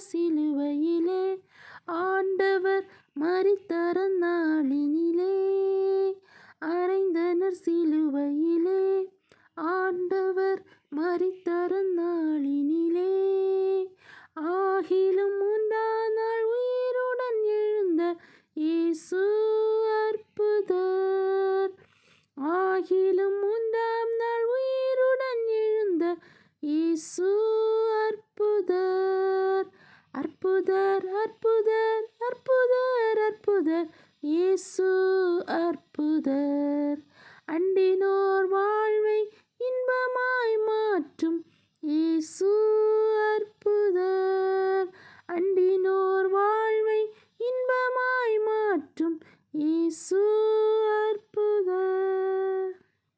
சிலுவையிலே ஆண்டவர் மரித்தர நாளினிலே. அறைந்தனர் சிலுவையிலே ஆண்டவர் மரித்தர நாளினிலே. ஆகிலும் 3ஆம் நாள் உயிருடன் எழுந்த இயேசு அற்புதர். ஆகிலும் 3ஆம் நாள் உயிருடன் எழுந்த இயேசு அற்புதர். அற்புதர் அற்புதர் அற்புதர் அற்புதர் இயேசு அற்புதர். அண்டினோர் வாழ்வை இன்ப